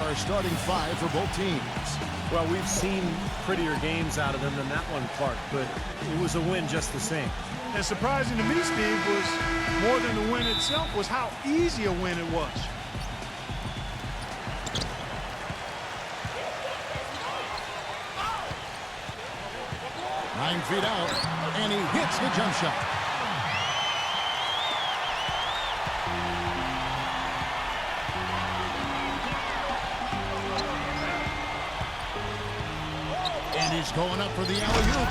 Our starting five for both teams. Well, we've seen prettier games out of them than that one, Clark, but it was a win just the same. And surprising to me, Steve, was more than the win itself, was how easy a win it was. Nine feet out, and he hits the jump shot. And he's going up for the alley-oop.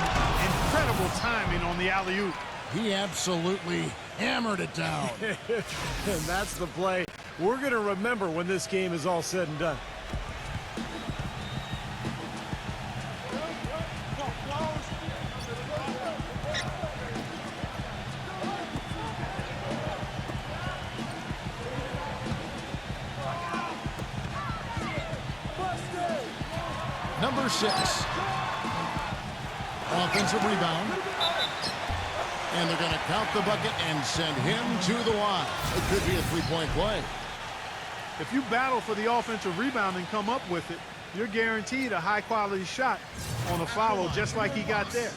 Incredible timing on the alley-oop. He absolutely hammered it down. And that's the play we're going to remember when this game is all said and done. Number 6. Offensive rebound. And they're going to count the bucket and send him to the line. It could be a three-point play. If you battle for the offensive rebound and come up with it, you're guaranteed a high-quality shot on a follow just like he got there.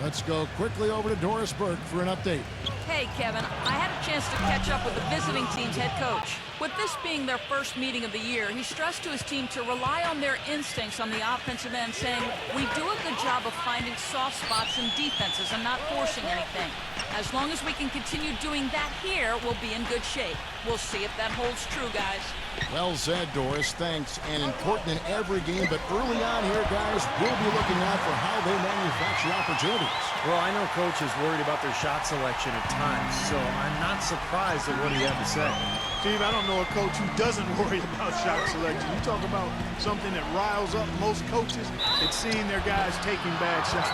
Let's go quickly over to Doris Burke for an update. Hey, Kevin, I had a chance to catch up with the visiting team's head coach. With this being their first meeting of the year, he stressed to his team to rely on their instincts on the offensive end, saying, "We do a good job of finding soft spots in defenses and not forcing anything. As long as we can continue doing that here, we'll be in good shape. We'll see if that holds true, guys." Well said, Doris. Thanks. And important in every game, but early on here, guys, we'll be looking out for how they manufacture opportunities. Well, I know Coach is worried about their shot selection at times, so I'm not surprised at what he had to say. Steve, I don't know a coach who doesn't worry about shot selection. You talk about something that riles up most coaches, it's seeing their guys taking bad shots.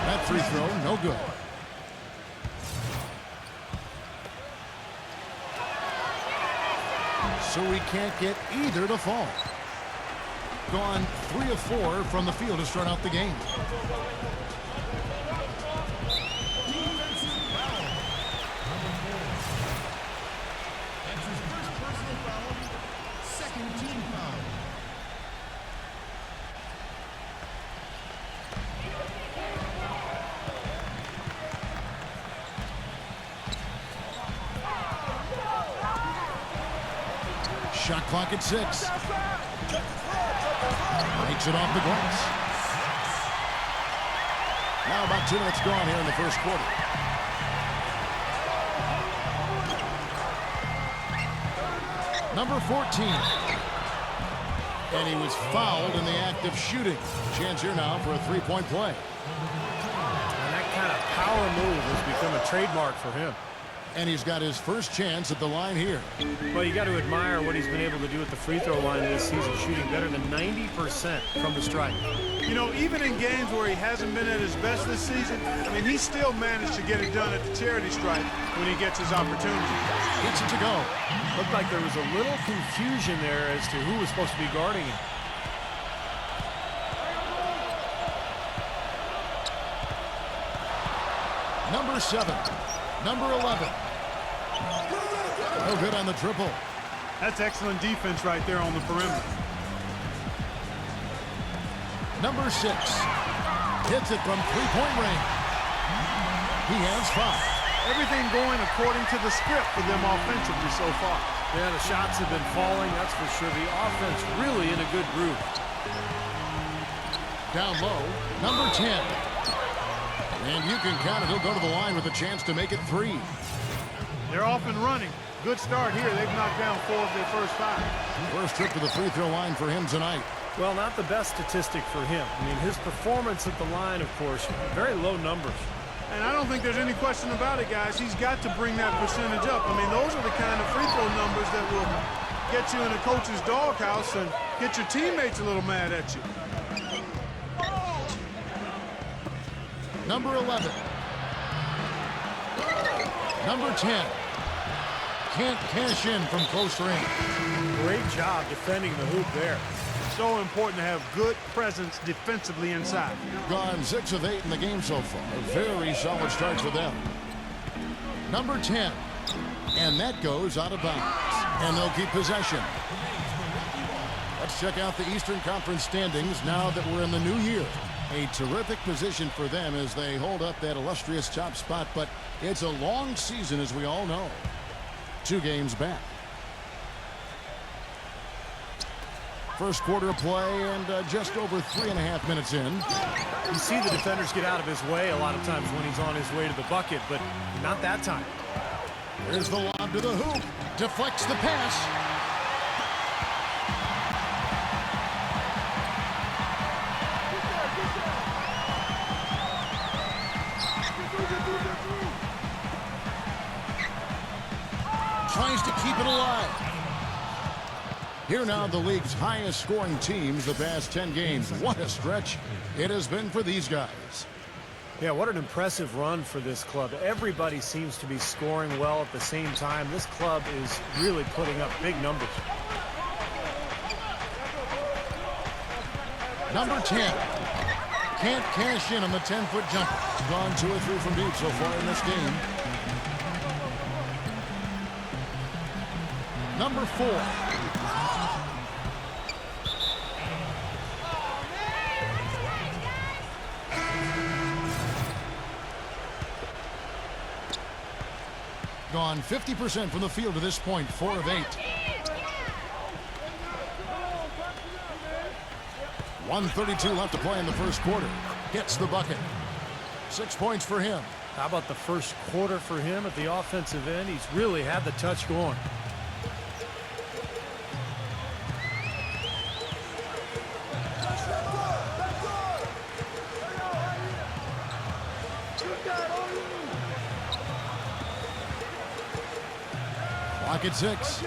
That free throw, no good. So we can't get either to fall. Gone 3 of 4 from the field to start out the game. Shot clock at 6. Makes it off the glass. Now about 2 minutes gone here in the first quarter. Number 14. And he was fouled in the act of shooting. Chance here now for a three-point play. And that kind of power move has become a trademark for him. And he's got his first chance at the line here. Well, you got to admire what he's been able to do at the free throw line this season, shooting better than 90% from the stripe. You know, even in games where he hasn't been at his best this season, I mean, he still managed to get it done at the charity stripe when he gets his opportunity. Gets it to go. Looked like there was a little confusion there as to who was supposed to be guarding him. Number 7. Number 11. No good on the triple. That's excellent defense right there on the perimeter. Number 6. Hits it from three-point range. He has 5. Everything going according to the script for them offensively so far. Yeah, the shots have been falling, that's for sure. The offense really in a good groove. Down low, number 10. And you can count it. He'll go to the line with a chance to make it 3. They're off and running. Good start here. They've knocked down 4 of their first 5. First trip to the free throw line for him tonight. Well, not the best statistic for him. I mean, his performance at the line, of course, very low numbers. And I don't think there's any question about it, guys. He's got to bring that percentage up. I mean, those are the kind of free throw numbers that will get you in a coach's doghouse and get your teammates a little mad at you. Number 11. Number 10. Can't cash in from close range. Great job defending the hoop there. So important to have good presence defensively inside. Gone 6 of 8 in the game so far. A very solid start for them. Number 10. And that goes out of bounds. And they'll keep possession. Let's check out the Eastern Conference standings now that we're in the new year. A terrific position for them as they hold up that illustrious top spot, but it's a long season, as we all know. 2 games back. First quarter of play and just over 3.5 minutes in. You see the defenders get out of his way a lot of times when he's on his way to the bucket, but not that time. Here's the lob to the hoop. Deflects the pass. Tries to keep it alive. Here now, the league's highest scoring teams the past 10 games. What a stretch it has been for these guys. Yeah, what an impressive run for this club. Everybody seems to be scoring well at the same time. This club is really putting up big numbers. Number 10. Can't cash in on the 10-foot jumper. Gone 2 or 3 from deep so far in this game. Number 4. Gone 50% from the field to this point, 4 of 8. 1:32 left to play in the first quarter. Gets the bucket. 6 points for him. How about the first quarter for him at the offensive end? He's really had the touch going. Clock at 6.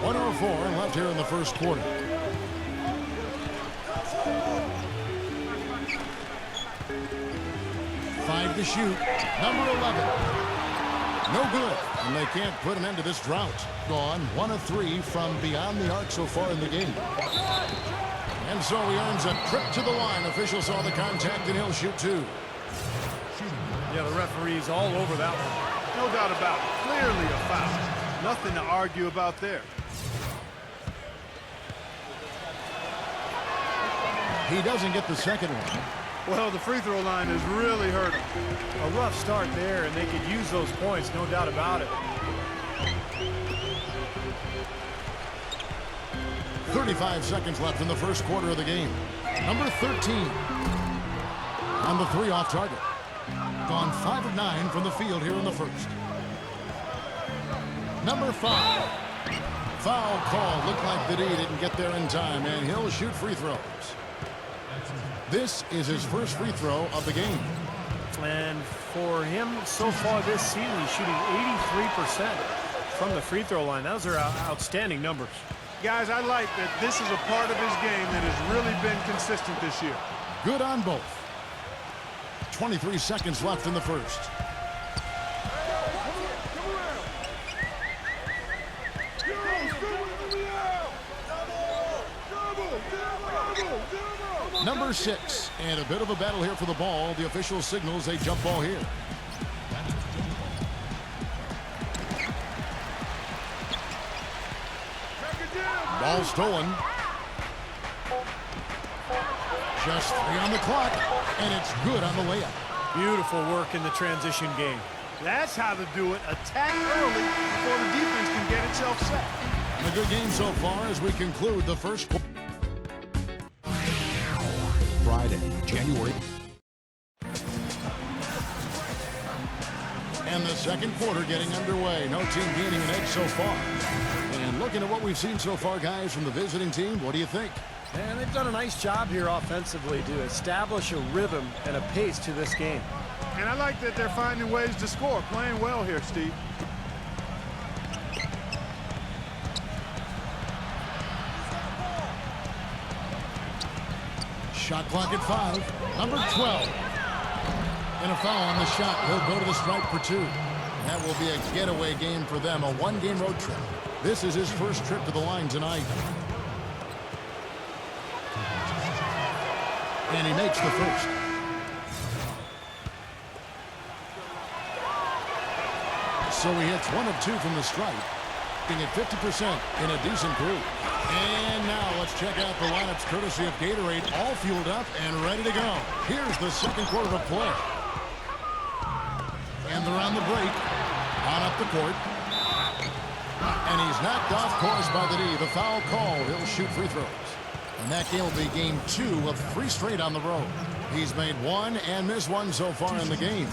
.104 left here in the first quarter. Five to shoot. Number 11. No good, and they can't put an end to this drought. Gone 1 of 3 from beyond the arc so far in the game. And so he earns a trip to the line. Officials saw the contact, and he'll shoot 2. Yeah, the referee's all over that one. No doubt about it. Clearly a foul. Nothing to argue about there. He doesn't get the second one. Well, the free throw line has really hurt him. A rough start there, and they could use those points, no doubt about it. 35 seconds left in the first quarter of the game. Number 13. On the 3 off target. Gone 5 of 9 from the field here in the first. Number 5. Foul call. Looked like that he didn't get there in time, and he'll shoot free throws. This is his first free throw of the game. And for him, so far this season, he's shooting 83% from the free throw line. Those are outstanding numbers. Guys, I like that this is a part of his game that has really been consistent this year. Good on both. 23 seconds left in the first. Number 6, and a bit of a battle here for the ball. The official signals a jump ball here. Ball stolen. Just 3 on the clock, and it's good on the layup. Beautiful work in the transition game. That's how to do it. Attack early before the defense can get itself set. And a good game so far as we conclude the first quarter. Friday, January. And the second quarter getting underway. No team gaining an edge so far. And looking at what we've seen so far, guys, from the visiting team, what do you think? And they've done a nice job here offensively to establish a rhythm and a pace to this game. And I like that they're finding ways to score. Playing well here, Steve. Shot clock at 5. Number 12. And a foul on the shot. He'll go to the stripe for 2. That will be a getaway game for them, a one-game road trip. This is his first trip to the line tonight. And he makes the first. So he hits 1 of 2 from the stripe, being at 50% in a decent group. And now let's check out the lineups courtesy of Gatorade, all fueled up and ready to go. Here's the second quarter of play. And they're on the break. On up the court. And he's knocked off course by the D. The foul call. He'll shoot free throws. And that game will be game 2 of 3 straight on the road. He's made 1 and missed 1 so far in the game.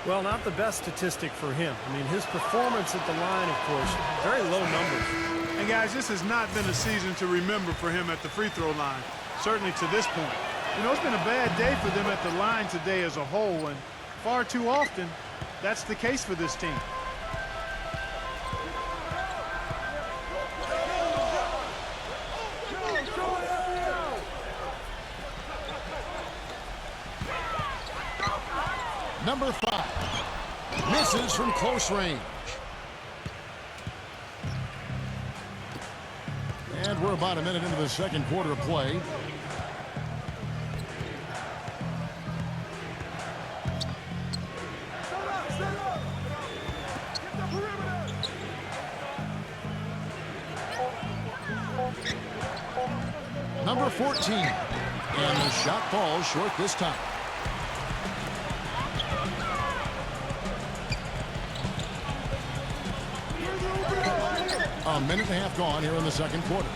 Well, not the best statistic for him. I mean, his performance at the line, of course, very low numbers. And guys, this has not been a season to remember for him at the free throw line, certainly to this point. You know, it's been a bad day for them at the line today as a whole, and far too often, that's the case for this team. Number 5. Misses from close range. And we're about a minute into the second quarter of play. Number 14. And the shot falls short this time. A minute and a half gone here in the second quarter.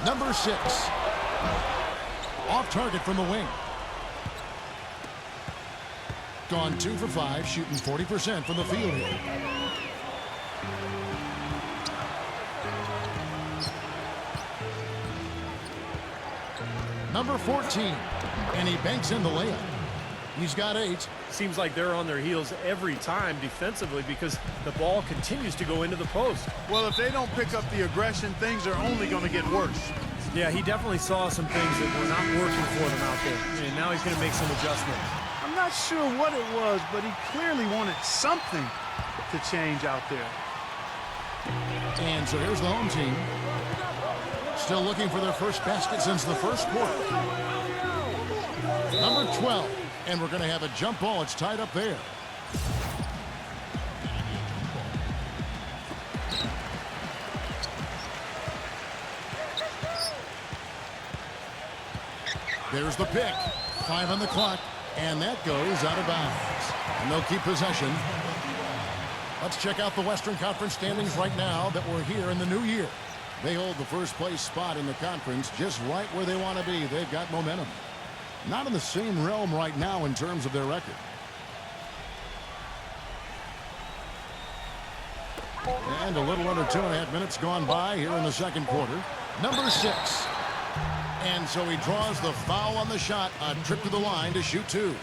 Number 6. Off target from the wing. Gone 2 for 5, shooting 40% from the field here. Number 14. And he banks in the layup. He's got 8. Seems like they're on their heels every time defensively because the ball continues to go into the post. Well, if they don't pick up the aggression, things are only going to get worse. Yeah, he definitely saw some things that were not working for them out there, and now he's going to make some adjustments. I'm not sure what it was, but he clearly wanted something to change out there. And so here's the home team. Still looking for their first basket since the first quarter. Number 12. And we're going to have a jump ball. It's tied up there. There's the pick. 5 on the clock. And that goes out of bounds. And they'll keep possession. Let's check out the Western Conference standings right now that we're here in the new year. They hold the first place spot in the conference just right where they want to be. They've got momentum. Not in the same realm right now in terms of their record. And a little under 2.5 minutes gone by here in the second quarter. Number 6. And so he draws the foul on the shot. A trip to the line to shoot 2.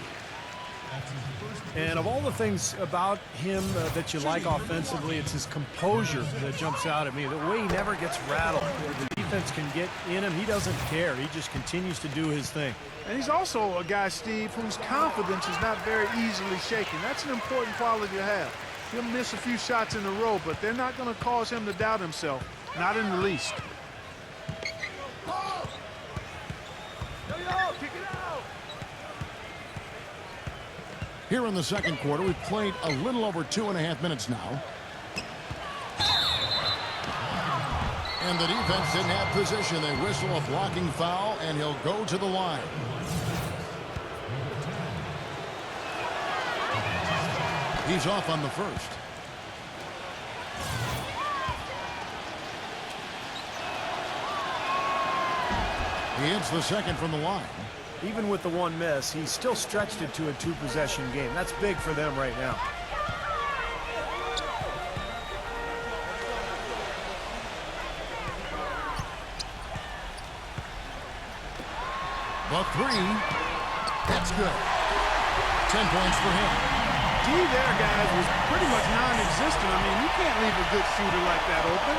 And of all the things about him that you like offensively, it's his composure that jumps out at me. The way he never gets rattled. The defense can get in him. He doesn't care. He just continues to do his thing. And he's also a guy, Steve, whose confidence is not very easily shaken. That's an important quality to have. He'll miss a few shots in a row, but they're not going to cause him to doubt himself. Not in the least. Here in the second quarter, we've played a little over 2.5 minutes now. And the defense didn't have position. They whistle a blocking foul, and he'll go to the line. He's off on the first. He hits the second from the line. Even with the one miss, he's still stretched it to a 2-possession game. That's big for them right now. The 3. That's good. 10 points for him. D there, guys, was pretty much non-existent. I mean, you can't leave a good shooter like that open.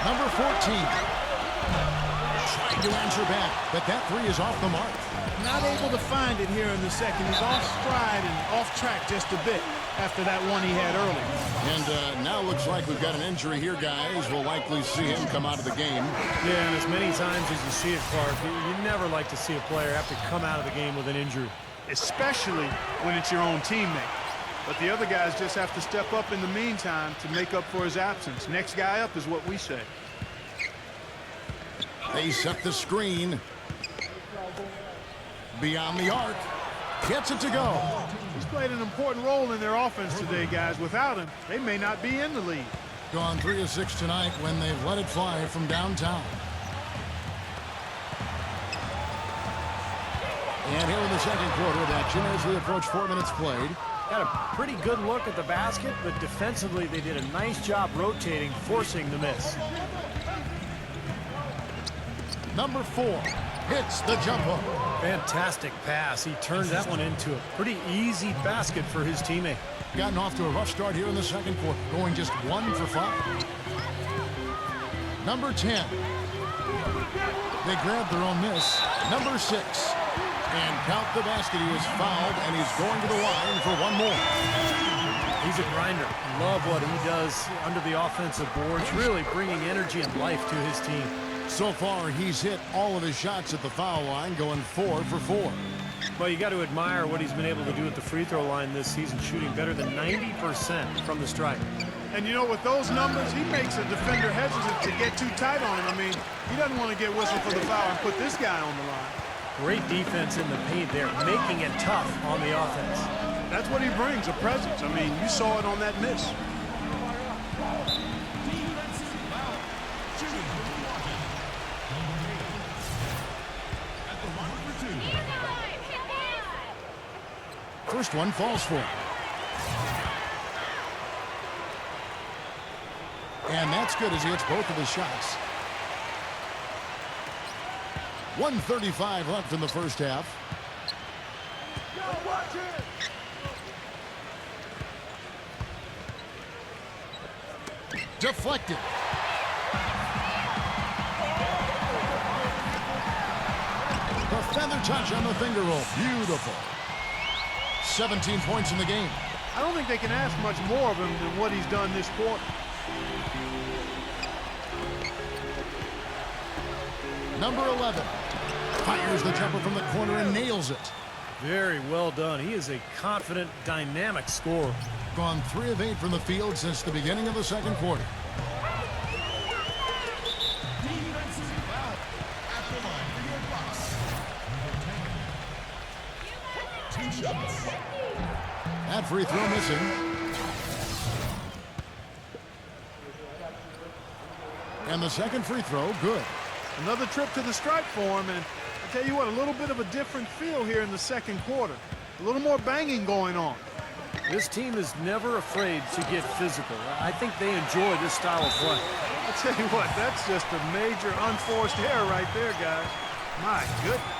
Number 14. Trying to answer back, but that three is off the mark. Not able to find it here in the second. He's off stride and off track just a bit after that one he had earlier. And now looks like we've got an injury here, guys. We'll likely see him come out of the game. Yeah, and as many times as you see it, Clark, you never like to see a player have to come out of the game with an injury. Especially when it's your own teammate. But the other guys just have to step up in the meantime to make up for his absence. Next guy up is what we say. They set the screen. Beyond the arc. Gets it to go. He's played an important role in their offense today, guys. Without him, they may not be in the lead. Gone 3 of 6 tonight when they've let it fly from downtown. And here in the second quarter of action as we approach 4 minutes played. Got a pretty good look at the basket, but defensively they did a nice job rotating, forcing the miss. Number 4 hits the jump hook. Fantastic pass. He turned that one into a pretty easy basket for his teammate. Gotten off to a rough start here in the second quarter, going just 1 for 5. Number 10. They grabbed their own miss. Number 6. And count the basket. He is fouled, and he's going to the line for one more. He's a grinder. Love what he does under the offensive boards, really bringing energy and life to his team. So far, he's hit all of his shots at the foul line, going 4 for 4. Well, you got to admire what he's been able to do at the free throw line this season, shooting better than 90% from the stripe. And, you know, with those numbers, he makes a defender hesitant to get too tight on him. I mean, he doesn't want to get whistled for the foul and put this guy on the line. Great defense in the paint there, making it tough on the offense. That's what he brings, a presence. I mean, you saw it on that miss. First one falls for him. And that's good as he hits both of his shots. 1:35 left in the first half. Deflected. The feather touch on the finger roll. Beautiful. 17 points in the game. I don't think they can ask much more of him than what he's done this quarter. Number 11 fires the jumper from the corner and nails it. Very well done. He is a confident, dynamic scorer. Gone 3 of 8 from the field since the beginning of the second quarter. That free throw missing. And the second free throw, good. Another trip to the stripe for him, and I tell you what, a little bit of a different feel here in the second quarter. A little more banging going on. This team is never afraid to get physical. I think they enjoy this style of play. I tell you what, that's just a major unforced error right there, guys. My goodness.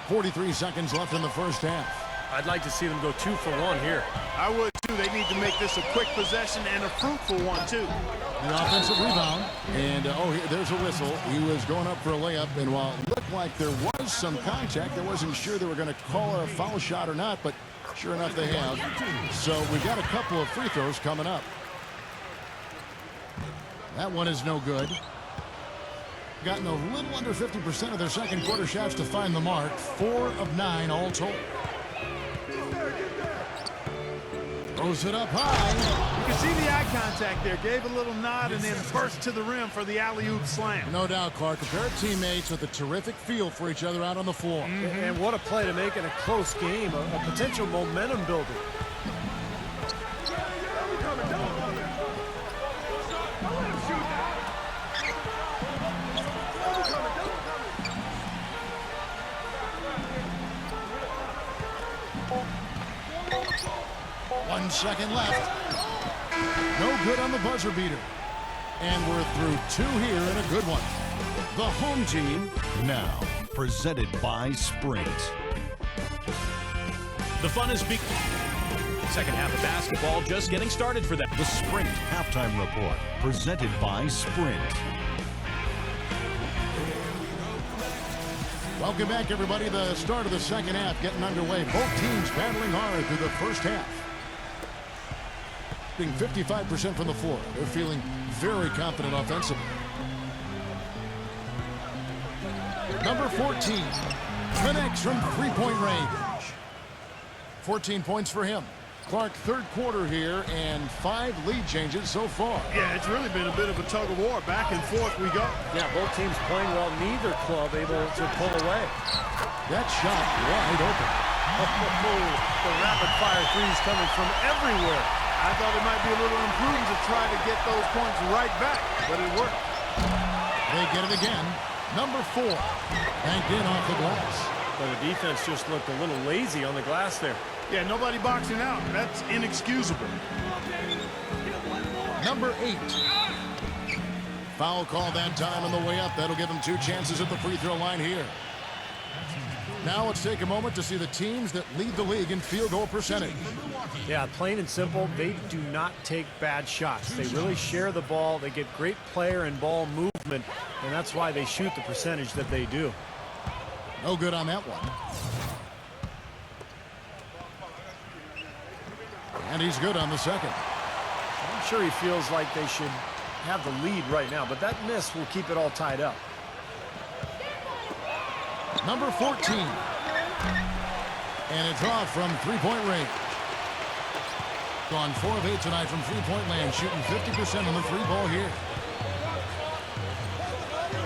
43 seconds left in the first half. I'd like to see them go 2 for 1 here. I would too. They need to make this a quick possession and a fruitful one too. The offensive rebound, and there's a whistle. He was going up for a layup, and while it looked like there was some contact, I wasn't sure they were going to call a foul shot or not, but sure enough they have. So we've got a couple of free throws coming up. That one is no good. Gotten a little under 50% of their second quarter shots to find the mark. 4 of 9 all told. Throws it up high. You can see the eye contact there. Gave a little nod and then burst to the rim for the alley-oop slam. No doubt, Clark. A pair of teammates with a terrific feel for each other out on the floor. And what a play to make in a close game, a potential momentum builder. One second left. No good on the buzzer beater. And we're through 2 here and a good one. The home team now presented by Sprint. The fun is beginning. Second half of basketball just getting started for them. The Sprint Halftime Report, presented by Sprint. Welcome back, everybody. The start of the second half getting underway. Both teams battling hard through the first half. Being 55% from the floor. They're feeling very confident offensively. Number 14 connects from three-point range. 14 points for him. Clark, third quarter here, and 5 lead changes so far. Yeah, it's really been a bit of a tug of war. Back and forth we go. Yeah, both teams playing well. Neither club able to pull away. That shot wide open. The rapid-fire threes coming from everywhere. I thought it might be a little imprudent to try to get those points right back, but it worked. They get it again. Number 4, banked in off the glass. But the defense just looked a little lazy on the glass there. Yeah, nobody boxing out. That's inexcusable. Number 8. Foul call that time on the way up. That'll give him 2 chances at the free throw line here. Now let's take a moment to see the teams that lead the league in field goal percentage. Yeah, plain and simple, they do not take bad shots. They really share the ball. They get great player and ball movement, and that's why they shoot the percentage that they do. No good on that one. And he's good on the second. I'm sure he feels like they should have the lead right now, but that miss will keep it all tied up. Number 14. And a draw from three-point range. Gone 4 of 8 tonight from three-point land, shooting 50% on the three ball here.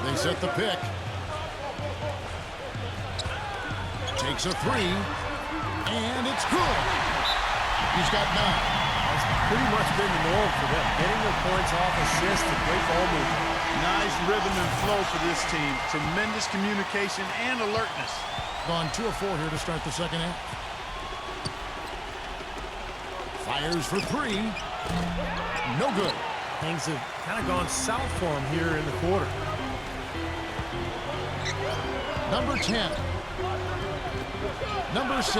They set the pick. Takes a 3. And it's good. He's got 9. That's pretty much been the norm for them. Getting their points off assists and great ball movement. Nice rhythm and flow for this team. Tremendous communication and alertness. Gone 2 of 4 here to start the second half. Fires for 3. No good. Things have kind of gone south for him here in the quarter. Number 10. Number 6.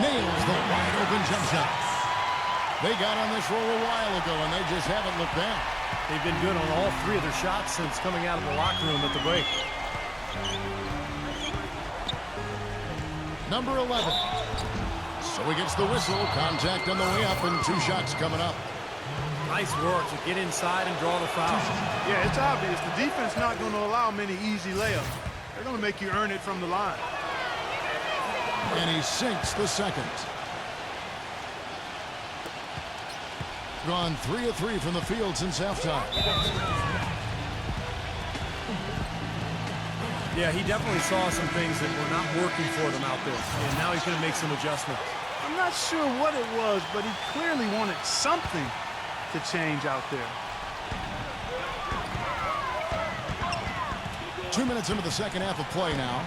Nails the wide open jump shot. They got on this roll a while ago, and they just haven't looked back. They've been good on all 3 of their shots since coming out of the locker room at the break. Number 11. So he gets the whistle. Contact on the way up, and 2 shots coming up. Nice work to get inside and draw the foul. Yeah, it's obvious. The defense not going to allow many easy layups. They're going to make you earn it from the line. And he sinks the second. Gone 3 of 3 from the field since halftime. Yeah, he definitely saw some things that were not working for them out there, and now he's going to make some adjustments. I'm not sure what it was, but he clearly wanted something to change out there. 2 minutes into the second half of play now.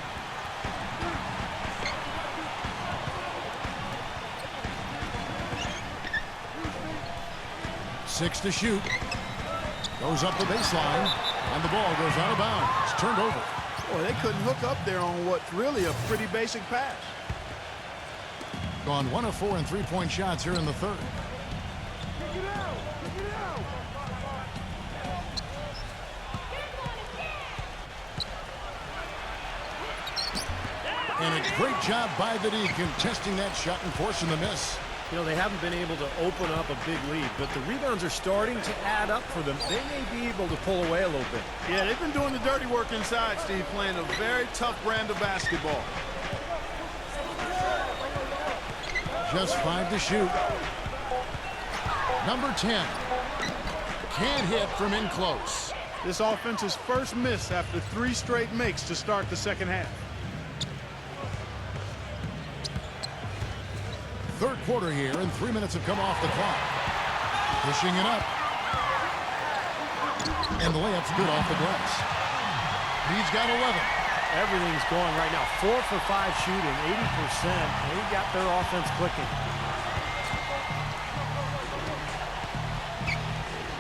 Six to shoot. Goes up the baseline, and the ball goes out of bounds. It's turned over. Boy, they couldn't hook up there on what's really a pretty basic pass. Gone 1 of 4 in three-point shots here in the third. And a great job by the D contesting that shot and forcing the miss. You know, they haven't been able to open up a big lead, but the rebounds are starting to add up for them. They may be able to pull away a little bit. Yeah, they've been doing the dirty work inside, Steve, playing a very tough brand of basketball. Just 5 to shoot. Number 10. Can't hit from in close. This offense's first miss after 3 straight makes to start the second half. Third quarter here, and 3 minutes have come off the clock. Pushing it up. And the layup's good off the glass. He's got 11. Everything's going right now. 4 for 5 shooting, 80%. They got their offense clicking.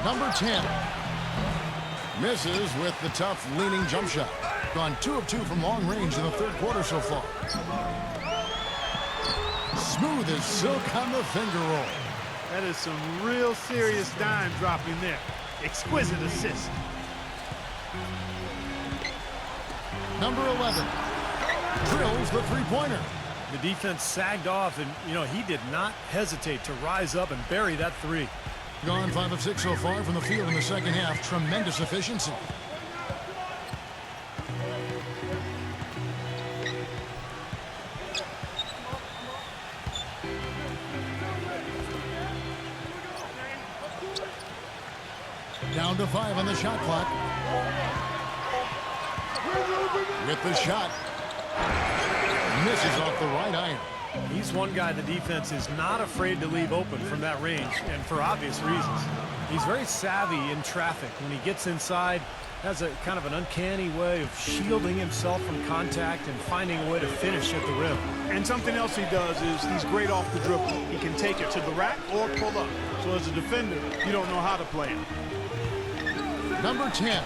Number 10. Misses with the tough leaning jump shot. Gone 2 of 2 from long range in the third quarter so far. Smooth as silk on the finger roll. That is some real serious dime dropping there. Exquisite assist. Number 11 drills the three-pointer. The defense sagged off, and, you know, he did not hesitate to rise up and bury that three. Gone 5 of 6 so far from the field in the second half. Tremendous efficiency. Down to 5 on the shot clock. With the shot. Misses off the right iron. He's one guy the defense is not afraid to leave open from that range, and for obvious reasons. He's very savvy in traffic. When he gets inside, has a kind of an uncanny way of shielding himself from contact and finding a way to finish at the rim. And something else he does is he's great off the dribble. He can take it to the rack or pull up. So as a defender, you don't know how to play it. Number 10.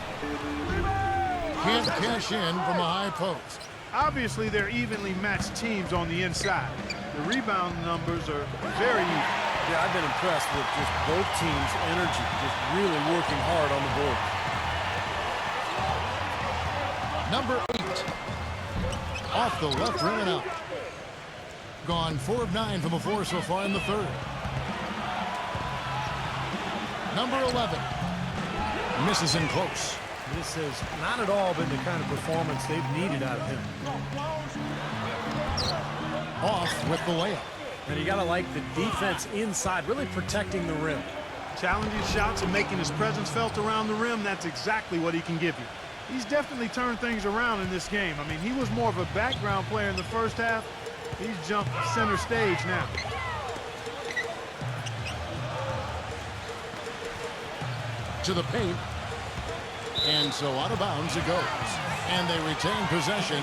Can't cash in from a high post. Obviously, they're evenly matched teams on the inside. The rebound numbers are very even. Yeah, I've been impressed with just both teams' energy, just really working hard on the board. Number 8. Off the left rim and out. Gone 4 of 9 from the floor so far in the third. Number 11. Misses in close. This has not at all been the kind of performance they've needed out of him. Off with the layup. And you got to like the defense inside, really protecting the rim. Challenging shots and making his presence felt around the rim, that's exactly what he can give you. He's definitely turned things around in this game. I mean, he was more of a background player in the first half. He's jumped center stage now. To the paint. And so out of bounds it goes. And they retain possession.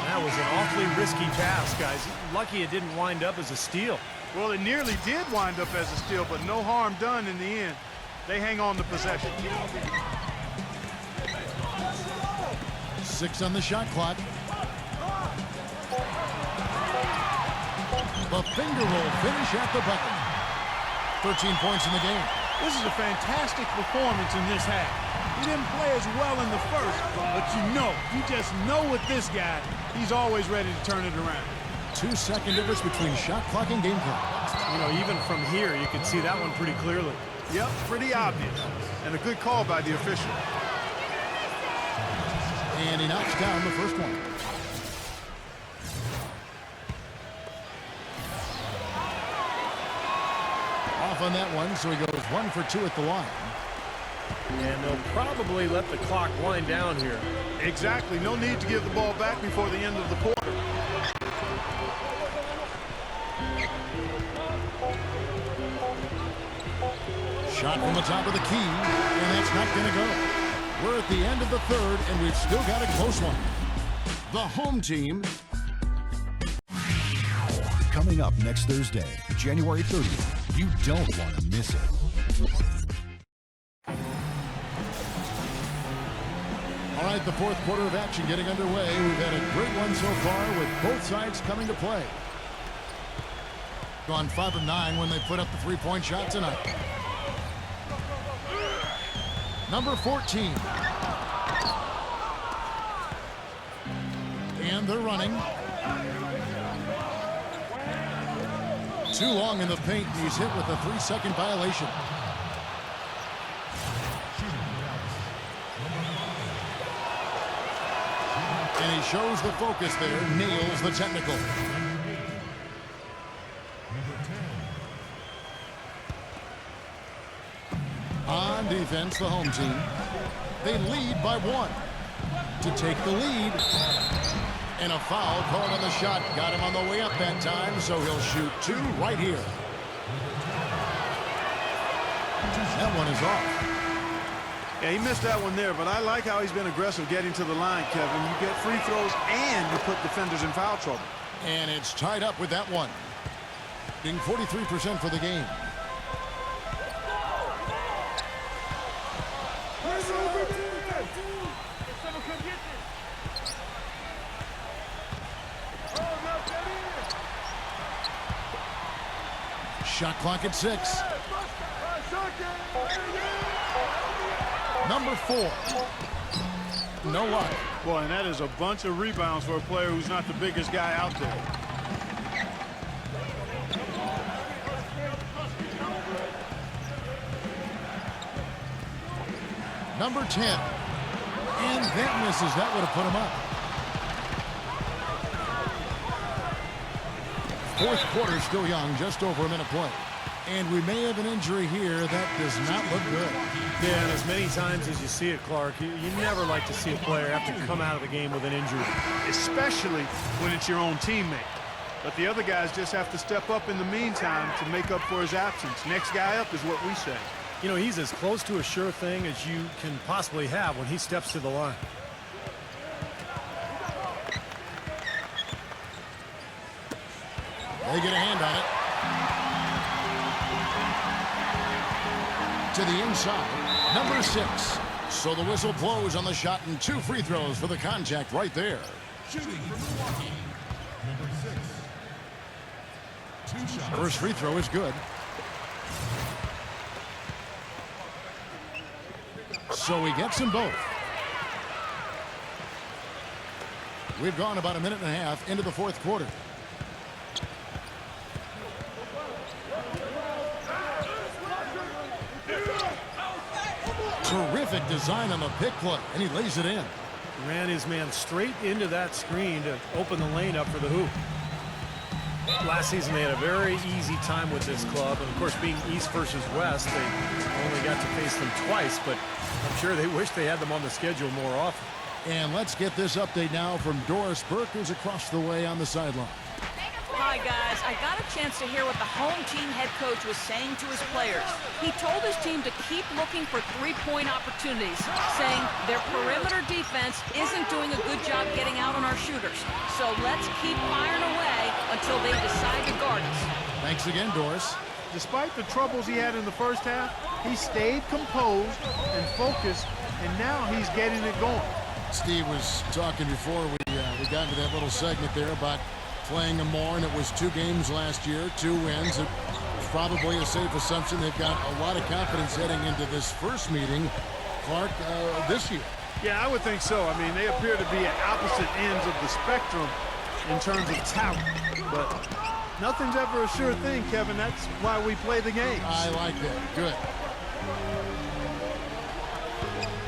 That was an awfully risky pass, guys. Lucky it didn't wind up as a steal. Well, it nearly did wind up as a steal, but no harm done in the end. They hang on to possession. 6 on the shot clock. The finger roll finish at the bucket. 13 points in the game. This is a fantastic performance in this half. He didn't play as well in the first, but you just know with this guy, he's always ready to turn it around. 2-second difference between shot clock and game clock. You know, even from here, you can see that one pretty clearly. Yep, pretty obvious. And a good call by the official. And he knocks down the first one. Off on that one, so he goes 1 for 2 at the line. And they'll probably let the clock wind down here. Exactly. No need to give the ball back before the end of the quarter. Shot from the top of the key, and that's not going to go. We're at the end of the third, and we've still got a close one. The home team. Coming up next Thursday, January 30th. You don't want to miss it. All right, the fourth quarter of action getting underway. We've had a great one so far with both sides coming to play. Gone 5 of 9 when they put up the three-point shot tonight. Number 14. And they're running. Too long in the paint. He's hit with a 3-second violation. And he shows the focus there, nails the technical. On defense, the home team. They lead by 1. To take the lead. And a foul called on the shot. Got him on the way up that time, so he'll shoot 2 right here. That one is off. Yeah, he missed that one there, but I like how he's been aggressive getting to the line, Kevin. You get free throws and you put defenders in foul trouble. And it's tied up with that one. Being 43% for the game. Shot clock at 6. Number 4. No luck. Boy, and that is a bunch of rebounds for a player who's not the biggest guy out there. Number 10. And that misses. That would have put him up. Fourth quarter still young, just over a minute play. And we may have an injury here that does not look good. Yeah, and as many times as you see it, Clark, you never like to see a player have to come out of the game with an injury. Especially when it's your own teammate. But the other guys just have to step up in the meantime to make up for his absence. Next guy up is what we say. You know, he's as close to a sure thing as you can possibly have when he steps to the line. They get a hand on it. To the inside, number 6. So the whistle blows on the shot and 2 free throws for the contact right there. Shooting for Milwaukee, number 6. 2 shots. First free throw is good. So he gets them both. We've gone about a minute and a half into the fourth quarter. Terrific design on the pick play, and he lays it in. Ran his man straight into that screen to open the lane up for the hoop. Last season they had a very easy time with this club, and of course being East versus West, they only got to face them twice, but I'm sure they wish they had them on the schedule more often. And let's get this update now from Doris Burke, who's across the way on the sideline. Hi, guys. I got a chance to hear what the home team head coach was saying to his players. He told his team to keep looking for three-point opportunities, saying their perimeter defense isn't doing a good job getting out on our shooters. So let's keep firing away until they decide to guard us. Thanks again, Doris. Despite the troubles he had in the first half, he stayed composed and focused, and now he's getting it going. Steve was talking before we got into that little segment there about playing them more, and it was 2 games last year, 2 wins. It's probably a safe assumption they've got a lot of confidence heading into this first meeting, Clark, this year. Yeah, I would think so. I mean, they appear to be at opposite ends of the spectrum in terms of talent. But nothing's ever a sure thing, Kevin. That's why we play the games. I like that. Good.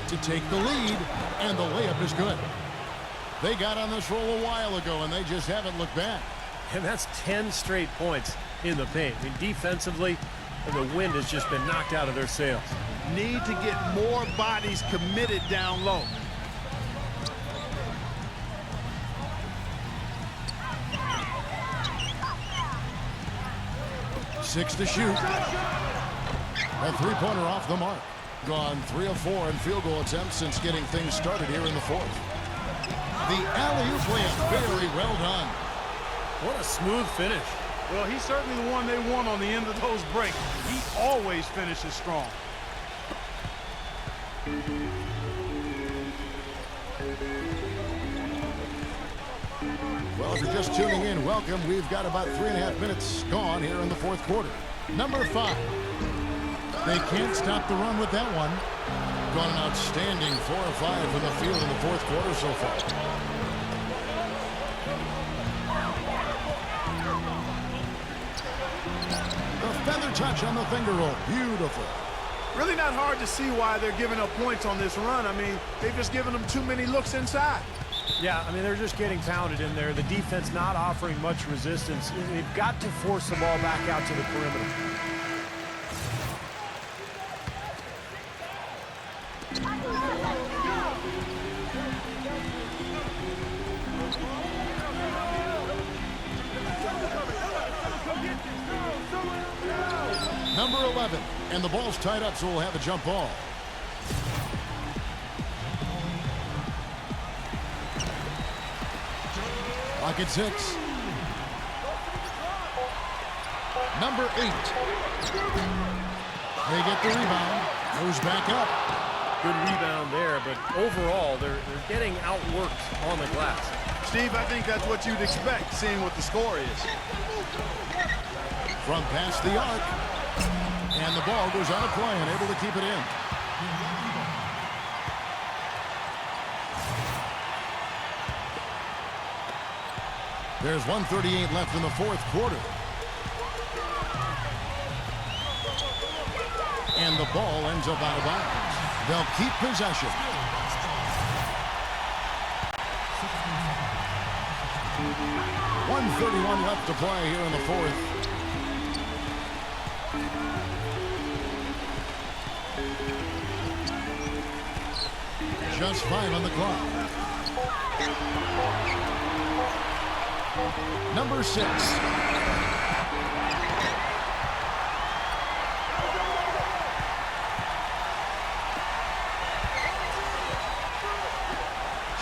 To take the lead, and the layup is good. They got on this roll a while ago, and they just haven't looked back. And that's 10 straight points in the paint. I mean, defensively, the wind has just been knocked out of their sails. Need to get more bodies committed down low. Six to shoot. A three-pointer off the mark. Gone 3 of 4 in field goal attempts since getting things started here in the fourth. The alley-oop layup, very well done. What a smooth finish. Well, he's certainly the one they want on the end of those breaks. He always finishes strong. Well, if you're just tuning in, welcome. We've got about 3.5 minutes gone here in the fourth quarter. Number 5. They can't stop the run with that one. Gone an outstanding 4 of 5 from the field in the fourth quarter so far. The feather touch on the finger roll. Beautiful. Really not hard to see why they're giving up points on this run. I mean, they've just given them too many looks inside. Yeah, I mean, they're just getting pounded in there. The defense not offering much resistance. They've got to force the ball back out to the perimeter. Number 11, and the ball's tied up, so we'll have a jump ball. Clock at 6. Number 8. They get the rebound. Goes back up. Good rebound there, but overall, they're getting outworked on the glass. Steve, I think that's what you'd expect, seeing what the score is. from past the arc. And the ball goes out of play and able to keep it in. There's 1:38 left in the fourth quarter. And the ball ends up out of bounds. They'll keep possession. .131 left to play here in the fourth. Just 5 on the clock. Number 6.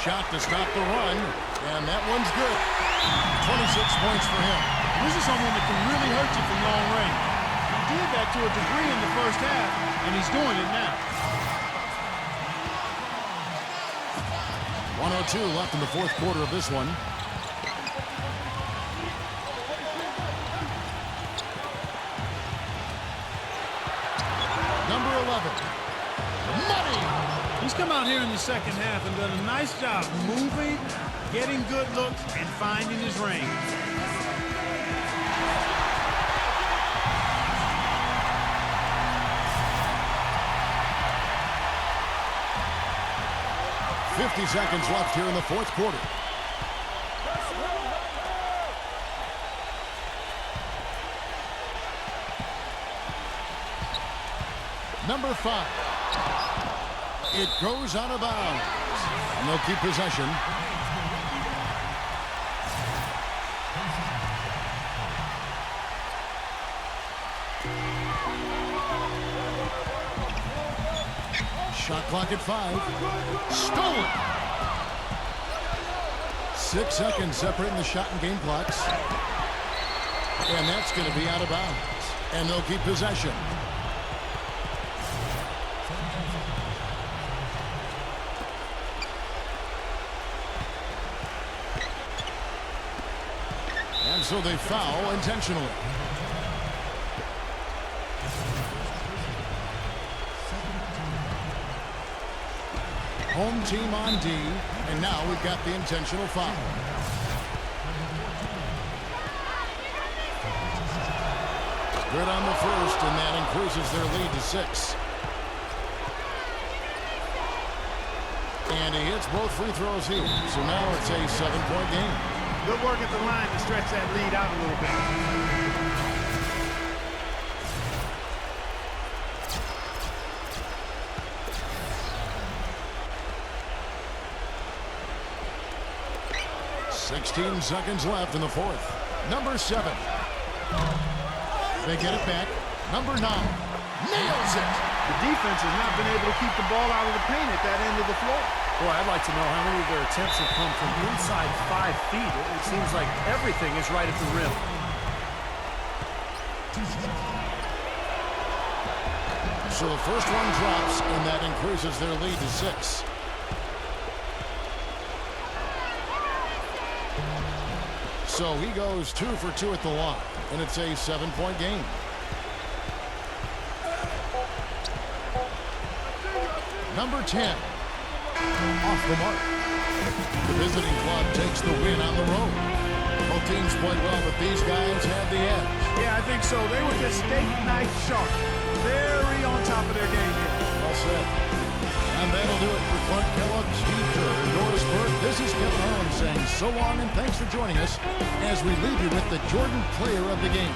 Shot to stop the run, and that one's good. 26 points for him. This is someone that can really hurt you from long range. He did that to a degree in the first half, and he's doing it now. 1:02 left in the fourth quarter of this one. Number 11. Money! He's come out here in the second half and done a nice job moving, getting good looks, and finding his range. .50 seconds left here in the fourth quarter. Number 5. It goes out of bounds. And they'll keep possession. Shot clock at 5. Stolen. 6 seconds separating the shot and game clocks. And that's going to be out of bounds. And they'll keep possession. And so they foul intentionally. Home team on D, and now we've got the intentional foul. Good on the first, and that increases their lead to 6. And he hits both free throws here, so now it's a 7-point game. Good work at the line to stretch that lead out a little bit. .16 seconds left in the fourth. Number 7. They get it back. Number 9. Nails it. The defense has not been able to keep the ball out of the paint at that end of the floor. Boy, I'd like to know how many of their attempts have come from inside 5 feet. It seems like everything is right at the rim. So the first one drops, and that increases their lead to 6. So he goes 2 for 2 at the line, and it's a 7-point game. Number 10. Off the mark. The visiting club takes the win on the road. Both teams played well, but these guys had the edge. Yeah, I think so. They were just steak knife sharp. Very on top of their game here. Well said. And that'll do it for Clark Kellogg, Steve Kerr, and Doris Burke. This is Kevin Harlan saying so long and thanks for joining us as we leave you with the Jordan Player of the Game.